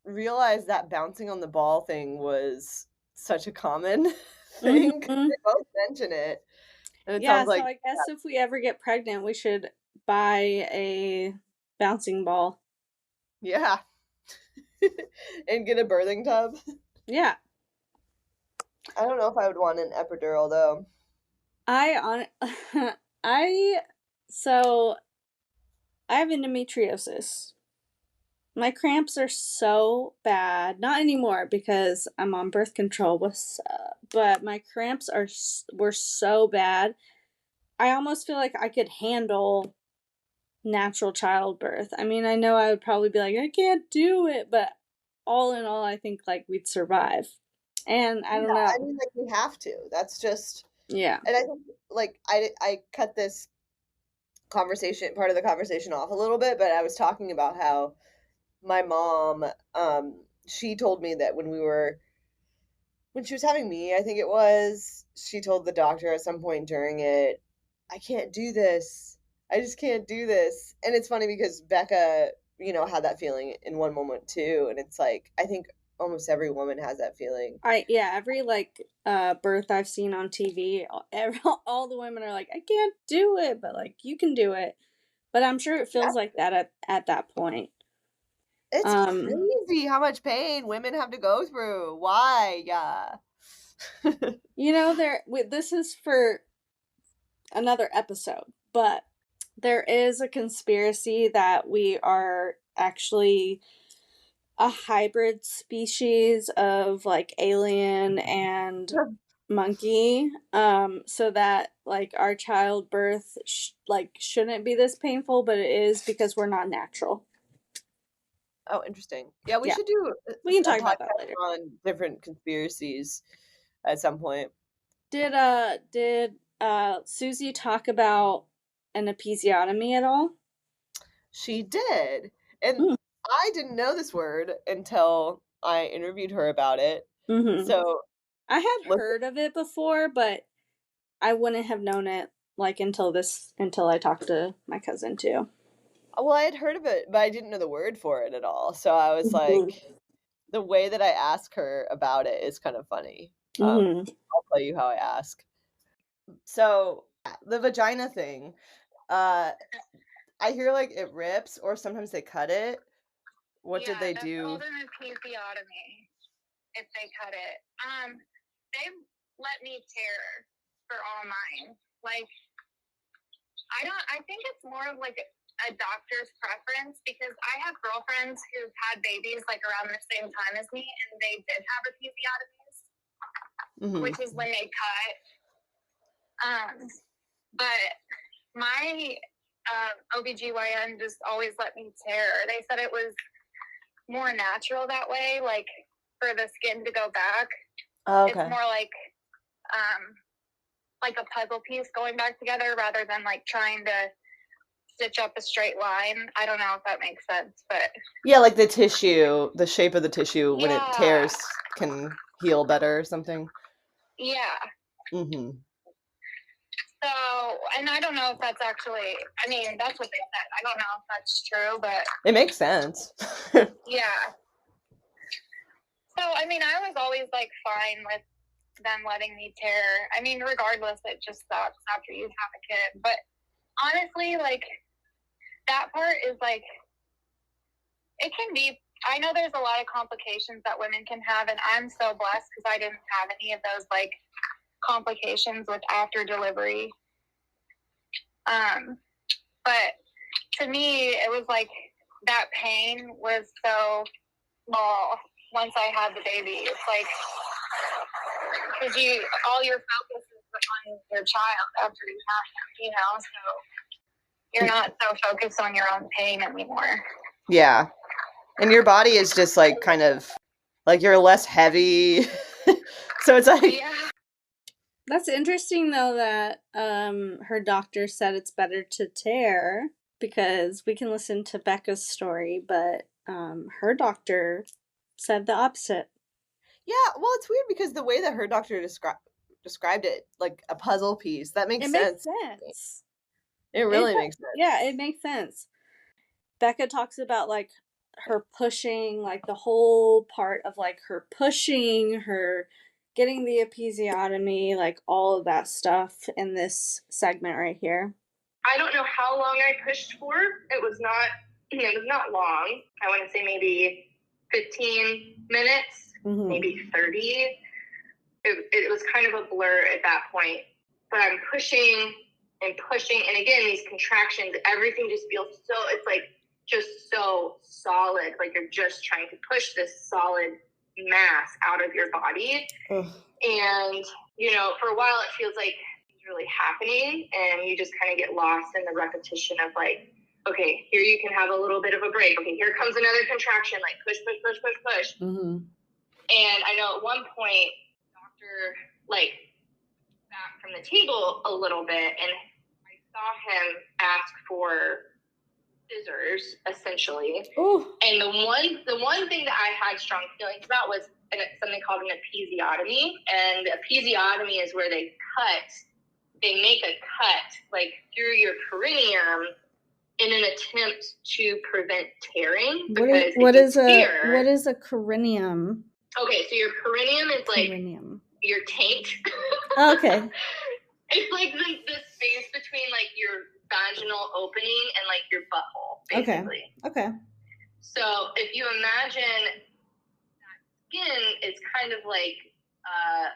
realize that bouncing on the ball thing was such a common thing. They both mention it. And it sounds like, so I guess if we ever get pregnant, we should buy a bouncing ball. Yeah. And get a birthing tub. Yeah. I don't know if I would want an epidural though. I have endometriosis. My cramps are so bad. Not anymore because I'm on birth control, but my cramps were so bad. I almost feel like I could handle natural childbirth. I mean, I know I would probably be like, I can't do it, but all in all, I think like we'd survive. And I don't know. I mean, like, we have to. That's just, yeah. And I think, like, I cut this part of the conversation off a little bit, but I was talking about how my mom, she told me that when she was having me, I think it was, she told the doctor at some point during it, I can't do this. I just can't do this. And it's funny because Becca, you know, had that feeling in one moment too. And it's like, I think almost every woman has that feeling. Every like birth I've seen on TV, all the women are like, I can't do it, but like you can do it. But I'm sure it feels like that at that point. It's crazy how much pain women have to go through. Why? Yeah. You know, this is for another episode, but there is a conspiracy that we are actually a hybrid species of like alien and monkey, so that like our childbirth like shouldn't be this painful, but it is because we're not natural. Oh, interesting. Yeah, we Yeah, should do we can a talk about that podcast later. on different conspiracies at some point. Did Susie talk about an episiotomy at all? She did. And Mm. I didn't know this word until I interviewed her about it. Mm-hmm. So, I had look, heard of it before, but I wouldn't have known it like until I talked to my cousin too. well, I had heard of it, but I didn't know the word for it at all. So I was like, Mm-hmm. the way that I ask her about it is kind of funny. Mm-hmm. I'll tell you how I ask. So, the vagina thing, uh, I hear like it rips or sometimes they cut it. What did they that's do? called an episiotomy if they cut it. They let me tear for all mine. Like, I think it's more of like a doctor's preference, because I have girlfriends who've had babies like around the same time as me, and they did have episiotomies, which is when they cut. But my OBGYN just always let me tear. They said it was more natural that way, like for the skin to go back. Oh, okay. It's more like a puzzle piece going back together rather than like trying to stitch up a straight line. I don't know if that makes sense, but yeah, like the tissue, the shape of the tissue when it yeah. tears can heal better or something. Yeah. Mm-hmm. So, and I don't know if that's actually, I mean, that's what they said. I don't know if that's true, but It makes sense. yeah. So, I mean, I was always like fine with them letting me tear. I mean, regardless, it just sucks after you have a kid. But honestly, like, that part is like, it can be, I know there's a lot of complications that women can have, and I'm so blessed because I didn't have any of those like complications with after delivery. But to me, it was like that pain was so small once I had the baby. It's like, because all your focus is on your child after you have them, so you're not so focused on your own pain anymore. Yeah. And your body is just like kind of like you're less heavy. So it's like, yeah. That's interesting though that her doctor said it's better to tear, because we can listen to Becca's story, but her doctor said the opposite. yeah, well, it's weird because the way that her doctor described it, like a puzzle piece, that makes It makes sense. sense. It really makes sense. Yeah, it makes sense. Becca talks about like her pushing, like the whole part of like her pushing, her getting the episiotomy, like all of that stuff in this segment right here. I don't know how long I pushed for. It was not long. I want to say maybe 15 minutes, maybe 30. It was kind of a blur at that point. But I'm pushing and pushing. And again, these contractions, everything just feels so, it's like just so solid. Like you're just trying to push this solid mass out of your body. Ugh. And, for a while it feels like it's really happening. And you just kind of get lost in the repetition of like, okay, here you can have a little bit of a break. Okay, here comes another contraction, like push, push, push, push, push. Mm-hmm. And I know at one point, doctor, like, back from the table a little bit, and I saw him ask for scissors, essentially. Ooh. And the one thing that I had strong feelings about was something called an episiotomy. And the episiotomy is where they make a cut, like, through your perineum in an attempt to prevent tearing. What is a perineum? Okay, so your perineum is like your taint. Okay. It's like the space between like your vaginal opening and like your butthole, basically. Okay. So if you imagine that skin is kind of like a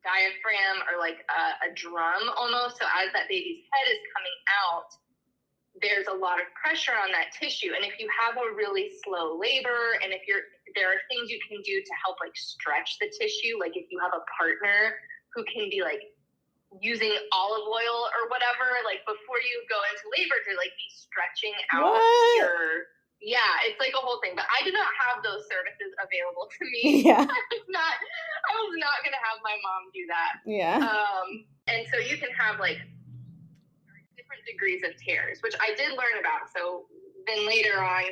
diaphragm or like a drum almost. So as that baby's head is coming out, there's a lot of pressure on that tissue. And if you have a really slow labor, and there are things you can do to help like stretch the tissue, like if you have a partner who can be like using olive oil or whatever, like before you go into labor, to like be stretching out it's like a whole thing. But I did not have those services available to me. Yeah. I was not gonna have my mom do that. Yeah. And so you can have like different degrees of tears, which I did learn about. So then later on,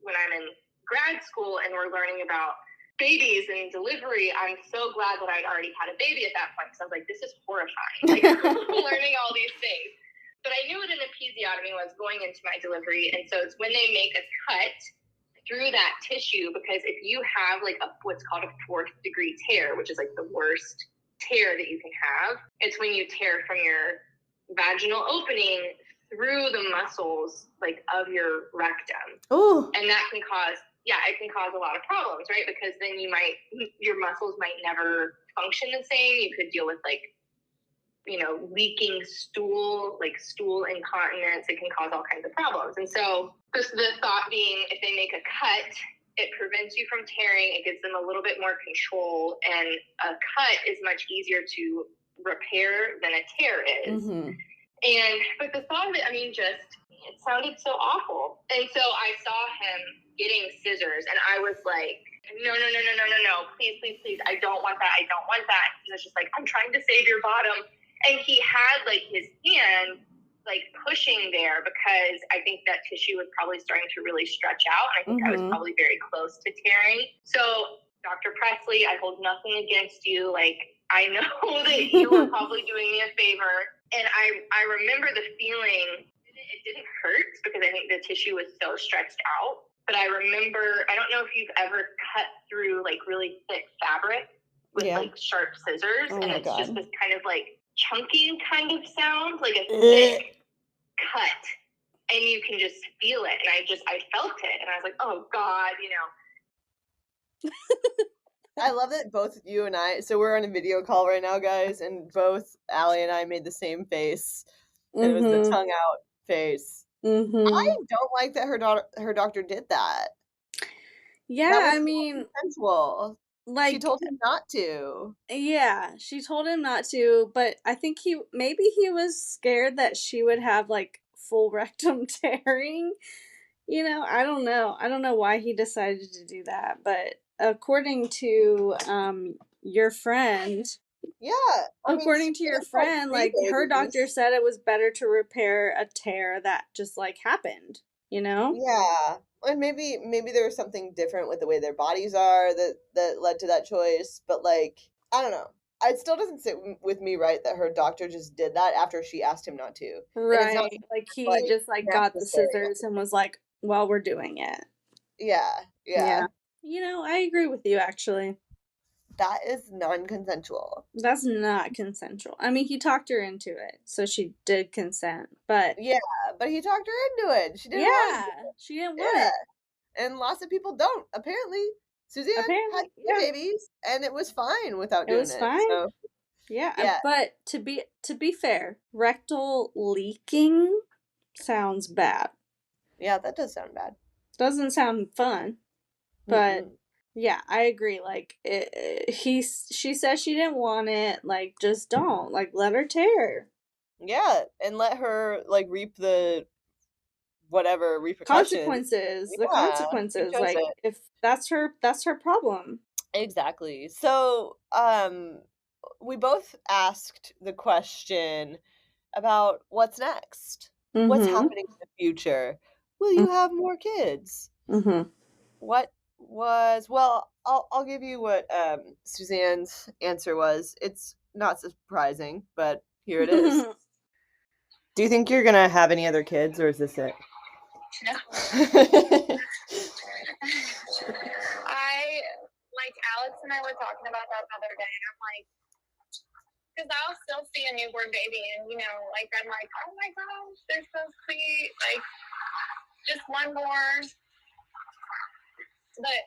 when I'm in grad school and we're learning about babies and delivery, I'm so glad that I'd already had a baby at that point, because I was like, this is horrifying, like learning all these things. But I knew what an episiotomy was going into my delivery. And so it's when they make a cut through that tissue, because if you have like what's called a 4th degree tear, which is like the worst tear that you can have, it's when you tear from your vaginal opening through the muscles like of your rectum. Ooh. And that can cause it can cause a lot of problems, right? Because then your muscles might never function the same. You could deal with like leaking stool, like stool incontinence. It can cause all kinds of problems. And so just the thought being, if they make a cut, it prevents you from tearing. It gives them a little bit more control, and a cut is much easier to repair than a tear is. Mm-hmm. But the thought of it, it sounded so awful. And so I saw him getting scissors, and I was like, no, please, I don't want that. I don't want that. He was just like, I'm trying to save your bottom. And he had like his hand like pushing there, because I think that tissue was probably starting to really stretch out. And I think I was probably very close to tearing. So Dr. Presley, I hold nothing against you. Like, I know that you were probably doing me a favor. And I remember the feeling. It didn't hurt, because I think the tissue was so stretched out. But I remember, I don't know if you've ever cut through like really thick fabric with like sharp scissors. And it's just this kind of like chunking kind of sound, like a thick cut. And you can just feel it. And I felt it. And I was like, oh God, I love that both you and I, so we're on a video call right now, guys, and both Allie and I made the same face. And it was the tongue out face. I don't like that her doctor did that. Yeah, that was consensual. Like, she told him not to. Yeah, she told him not to, but I think maybe he was scared that she would have like full rectum tearing. I don't know. I don't know why he decided to do that, but according to your friend, according to your friend, like her doctor said it was better to repair a tear that just like happened, Yeah. And maybe there was something different with the way their bodies are that led to that choice, but like, I don't know. It still doesn't sit with me right that her doctor just did that after she asked him not to. Right. Like he just like got the scissors and was like, well, we're doing it. Yeah. I agree with you, actually. That is non-consensual. That's not consensual. I mean, he talked her into it, so she did consent, but... Yeah, but he talked her into it. She didn't want it. She didn't want it. And lots of people don't. Apparently, Suzanne had 2 babies, and it was fine without doing it. It was fine. So, yeah, but to be fair, rectal leaking sounds bad. Yeah, that does sound bad. Doesn't sound fun, but... Yeah, I agree. Like, she said she didn't want it. Like, just don't. Like, let her tear. Yeah, and let her, like, reap the whatever repercussions. The consequences. Like, if that's her problem. Exactly. So, we both asked the question about what's next. What's happening in the future? Will you have more kids? What was, well, I'll give you what Suzanne's answer was. It's not surprising, but here it is. Do you think you're gonna have any other kids, or is this it? No. Like Alex and I were talking about that the other day, and I'm like, because I'll still see a newborn baby, and like I'm like, oh my gosh, they're so sweet, like just one more. But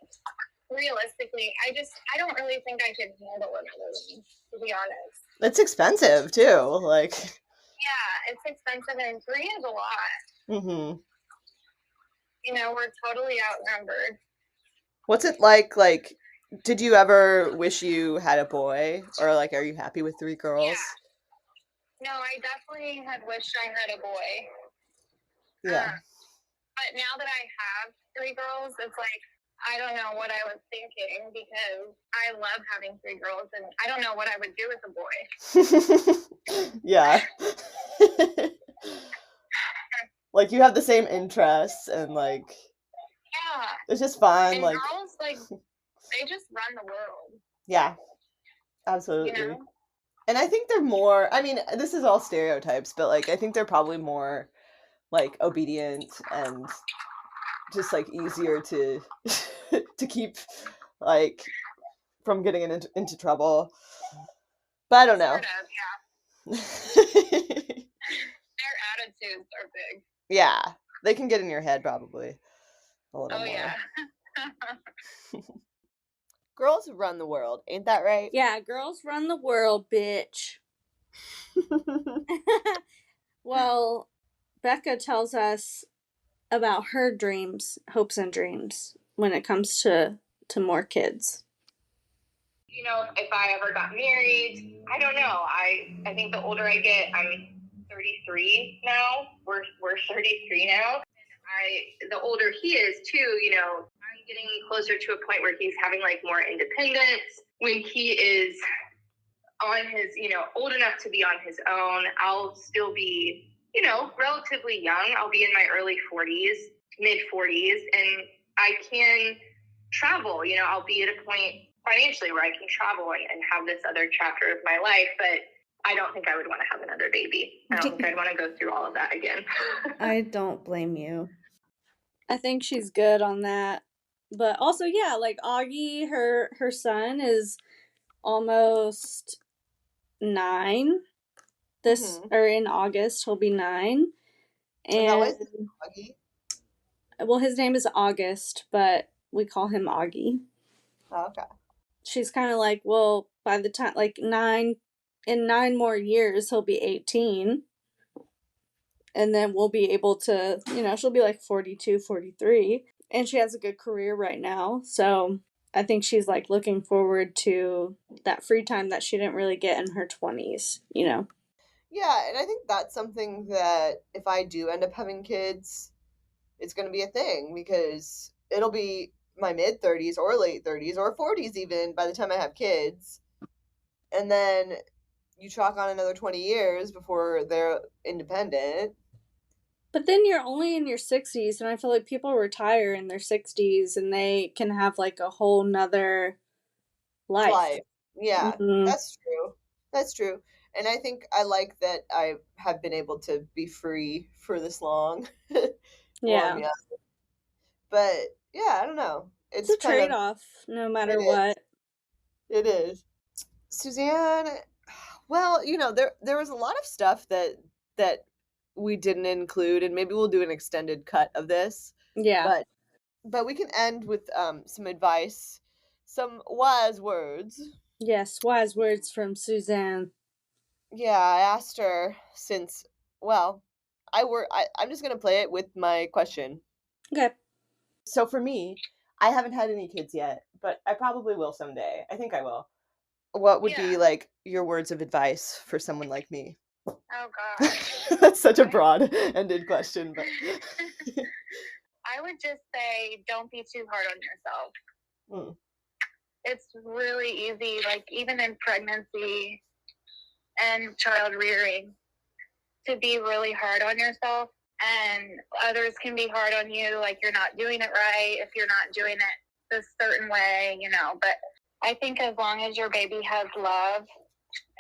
realistically, I don't really think I could handle another one, to be honest. It's expensive too, like. Yeah, it's expensive, and 3 is a lot. Mm-hmm. You know, we're totally outnumbered. What's it like, did you ever wish you had a boy? Or, like, are you happy with three Yeah. girls? No, I definitely had wished I had a boy. Yeah. But now that I have three girls, it's like, I don't know what I was thinking because I love having three girls and I don't know what I would do with a boy. Yeah. Like, you have the same interests and, like, Yeah. it's just fun, And like, girls, like, they just run the world, yeah, you absolutely. know? And I think they're more, I mean, this is all stereotypes, but, like, I think they're probably more, like, obedient and just, like, easier to to keep, like, from getting into trouble. But I don't know. Sort of, yeah. Their attitudes are big. Yeah, they can get in your head probably a little Oh, yeah. more. Girls run the world, ain't that right? Yeah, girls run the world, bitch. Well, Becca tells us about her dreams, hopes and dreams when it comes to more kids. You know, if I ever got married, I don't know. I think the older I get, I'm 33 now. We're 33 now. The older he is too, you know, I'm getting closer to a point where he's having like more independence. When he is on his, you know, old enough to be on his own, I'll still be, you know, relatively young. I'll be in my early 40s, mid 40s, and I can travel. You know, I'll be at a point financially where I can travel and have this other chapter of my life, but I don't think I would want to have another baby. I don't think I'd want to go through all of that again. I don't blame you. I think she's good on that. But also, yeah, like Augie, her son is almost 9. This Mm-hmm. or in August he'll be 9. And that And was Augie. well, his name is August, but we call him Augie. Oh, okay. She's kind of like, well, by the time like 9 in 9 more years he'll be 18, and then we'll be able to, she'll be like 42, 43, and she has a good career right now. So I think she's like looking forward to that free time that she didn't really get in her 20s, Yeah, and I think that's something that if I do end up having kids, it's going to be a thing because it'll be my mid 30s or late 30s or 40s even by the time I have kids. And then you chalk on another 20 years before they're independent. But then you're only in your 60s, and I feel like people retire in their 60s and they can have like a whole nother life. Life. Yeah, Mm-hmm. that's true. That's true. And I think I like that I have been able to be free for this long while I'm Yeah. young. But yeah, I don't know. It's a It's kind trade of, off, no it matter is. what. It is. Suzanne, well, there was a lot of stuff that we didn't include, and maybe we'll do an extended cut of this. Yeah. But we can end with some advice, some wise words. Yes, wise words from Suzanne. Yeah, I asked her since, well, I'm just gonna play it with my question. Okay. So for me, I haven't had any kids yet, but I probably will someday. I think I will. What would be Yeah. like your words of advice for someone like me? Oh, gosh. That's such a broad-ended question, but I would just say don't be too hard on yourself. mm, It's really easy, like even in pregnancy and child rearing, to be really hard on yourself. And others can be hard on you, like you're not doing it right, if you're not doing it this certain way, But I think as long as your baby has love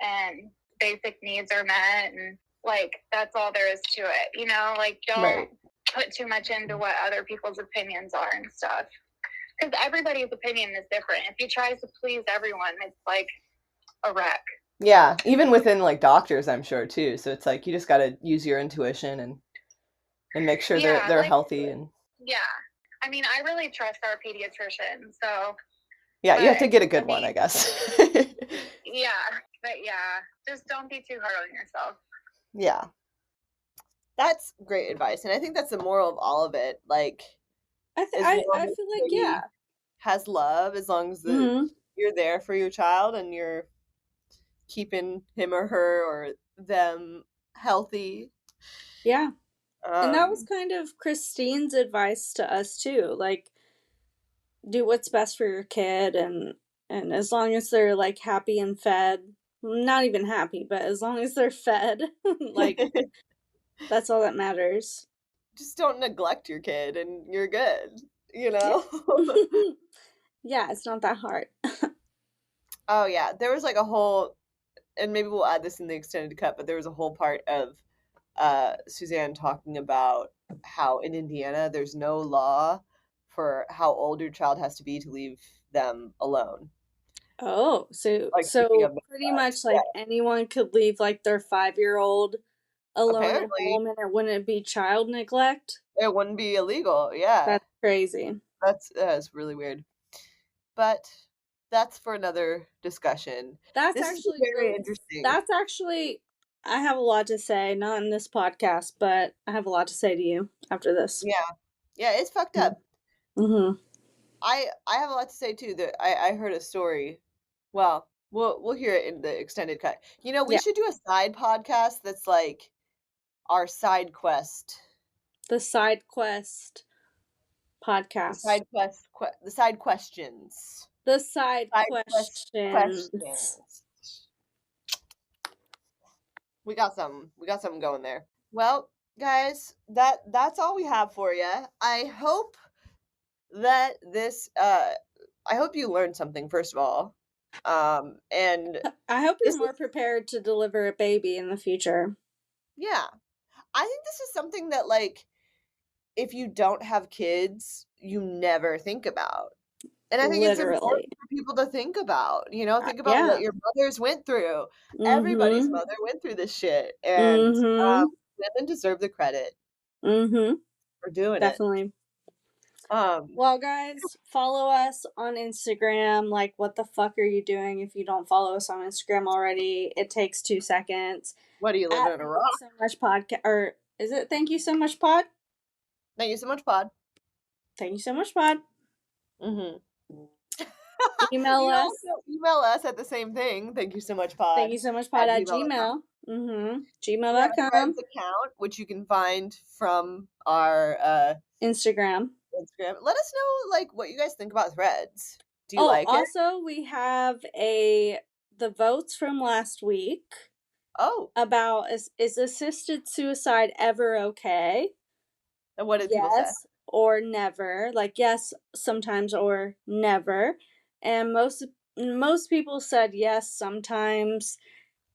and basic needs are met, and like that's all there is to it, like don't right. put too much into what other people's opinions are and stuff. Because everybody's opinion is different. If you try to please everyone, it's like a wreck. Yeah, even within like doctors, I'm sure too. So it's like you just got to use your intuition and make sure they're Yeah, they're like, healthy and yeah. I mean, I really trust our pediatrician. So, yeah, you have but to get a I good one, I mean, guess. yeah, but yeah, just don't be too hard on yourself. Yeah. That's great advice, and I think that's the moral of all of it. Like, as long I as feel like, somebody yeah. has love, as long as Mm-hmm. you're there for your child and you're keeping him or her or them healthy. Yeah. And that was Um, kind of Christine's advice to us too. Like, do what's best for your kid, and as long as they're like happy and fed, not even happy, but as long as they're fed, like that's all that matters. just don't neglect your kid and you're good, you Yeah. know? Yeah, it's not that hard. Oh yeah, there was like a whole, and maybe we'll add this in the extended cut, but there was a whole part of Suzanne talking about how in Indiana there's no law for how old your child has to be to leave them alone. Oh, Like speaking so of pretty neglect, much yeah, like anyone could leave like their 5-year-old alone at apparently home and it wouldn't be child neglect? it wouldn't be illegal. Yeah, That's crazy. that's really weird. But that's for another discussion. That's This is actually very really interesting. that's actually I have a lot to say, not in this podcast, but I have a lot to say to you after this. Yeah, yeah, it's fucked up. Mm-hmm. I have a lot to say too. That I heard a story. Well, we'll hear it in the extended cut. You know, we Yeah. should do a side podcast that's like our side quest, The side quest podcast. the side questions, The side side quest questions. questions. We got something going there. Well, guys, that's all we have for you. I hope that this I hope you learned something first of all. And I hope this you're is more prepared to deliver a baby in the future. yeah. I think this is something that like if you don't have kids, you never think about. And I think it's Literally. important for people to think about, think about what Yeah. your mothers went through. Everybody's Mm-hmm. mother went through this shit, and Mm-hmm. women deserve the credit Mm-hmm. for doing it. Definitely. Um, Well, guys, follow us on Instagram. Like, what the fuck are you doing if you don't follow us on Instagram already? It takes 2 seconds. what are you living At in a Thank You rock? So Much Podcast, or is it Thank You So Much Pod? Thank you so much, Pod. Thank You So Much Pod. Mm-hmm. Email You can us. also email us at the same thing. Thank you so much, Thank Pod You So Much Pod at at gmail.com. Gmail. Mm-hmm. We have a Gmail.com. Threads account, which you can find from our Instagram. Instagram. Let us know like what you guys think about Threads. Do you Oh, like it? also, we have the votes from last week Oh, about is assisted suicide ever okay? and what did people say? Yes or never. Like yes sometimes or never. And most people said yes sometimes.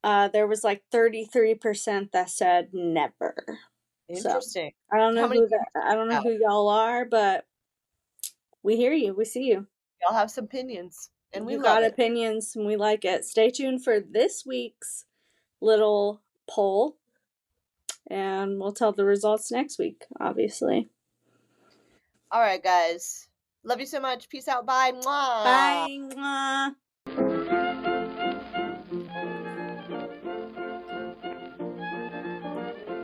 There was like 33% that said never. So Interesting. I don't How know many who people I don't know out? who y'all are, but we hear you. We see you. Y'all have some opinions, and we You love got it. opinions and we like it. Stay tuned for this week's little poll, and we'll tell the results next week, obviously. All right, guys. Love you so much. Peace out. Bye. Mwah. Bye. Mwah.